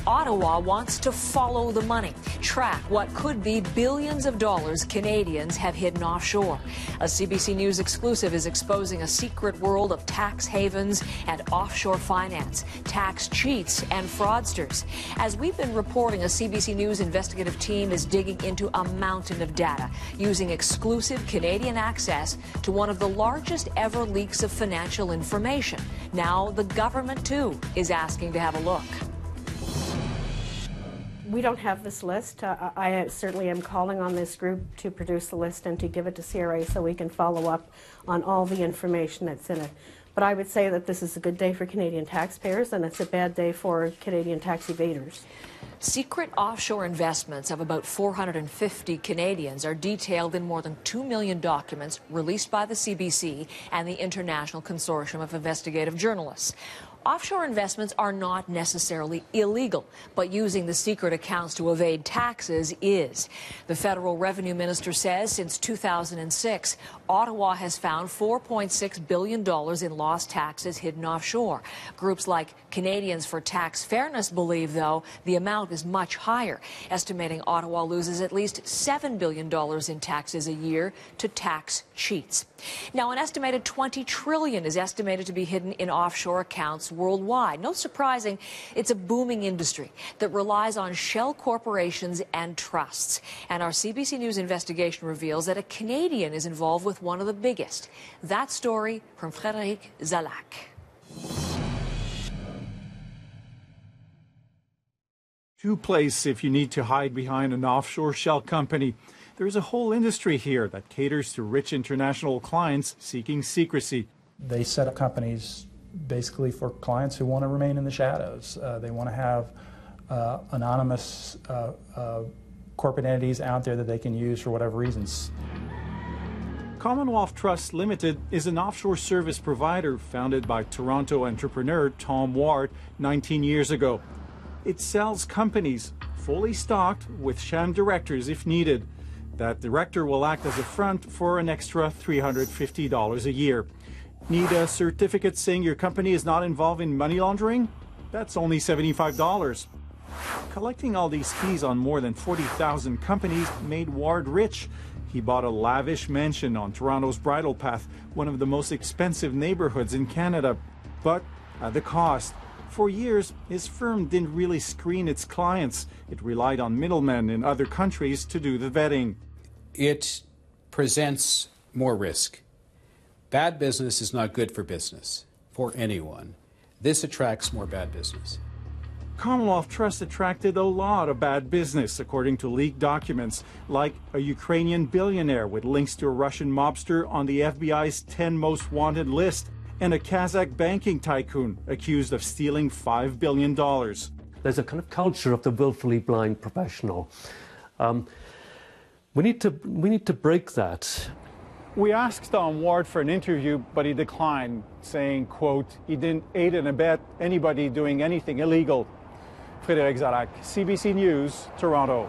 Ottawa wants to follow the money, track what could be billions of dollars Canadians have hidden offshore. A CBC News exclusive is exposing a secret world of tax havens and offshore finance, tax cheats and fraudsters. As we've been reporting, a CBC News investigative team is digging into a mountain of data, using exclusive Canadian access to one of the largest ever leaks of financial information. Now the government, too, is asking to have a look. We don't have this list. I certainly am calling on this group to produce the list and to give it to CRA so we can follow up on all the information that's in it. But I would say that this is a good day for Canadian taxpayers and it's a bad day for Canadian tax evaders. Secret offshore investments of about 450 Canadians are detailed in more than 2 million documents released by the CBC and the International Consortium of Investigative Journalists. Offshore investments are not necessarily illegal, but using the secret accounts to evade taxes is. The federal revenue minister says since 2006, Ottawa has found $4.6 billion in lost taxes hidden offshore. Groups like Canadians for Tax Fairness believe, though, the amount is much higher, estimating Ottawa loses at least $7 billion in taxes a year to tax cheats. Now, an estimated $20 trillion is estimated to be hidden in offshore accounts worldwide. No surprising, it's a booming industry that relies on shell corporations and trusts. And our CBC News investigation reveals that a Canadian is involved with one of the biggest. That story from Frédéric Zalac. To place if you need to hide behind an offshore shell company. There's a whole industry here that caters to rich international clients seeking secrecy. They set up companies basically for clients who want to remain in the shadows. They want to have anonymous corporate entities out there that they can use for whatever reasons. Commonwealth Trust Limited is an offshore service provider founded by Toronto entrepreneur Tom Ward 19 years ago. It sells companies fully stocked with sham directors if needed. That director will act as a front for an extra $350 a year. Need a certificate saying your company is not involved in money laundering? That's only $75. Collecting all these fees on more than 40,000 companies made Ward rich. He bought a lavish mansion on Toronto's Bridle Path, one of the most expensive neighborhoods in Canada. But at the cost. For years, his firm didn't really screen its clients. It relied on middlemen in other countries to do the vetting. It presents more risk. Bad business is not good for business, for anyone. This attracts more bad business. Commonwealth Trust attracted a lot of bad business, according to leaked documents, like a Ukrainian billionaire with links to a Russian mobster on the FBI's 10 most wanted list, and a Kazakh banking tycoon accused of stealing $5 billion. There's a kind of culture of the willfully blind professional. We need to break that. We asked Tom Ward for an interview, but he declined, saying, quote, he didn't aid and abet anybody doing anything illegal. Frédéric Zalac, CBC News, Toronto.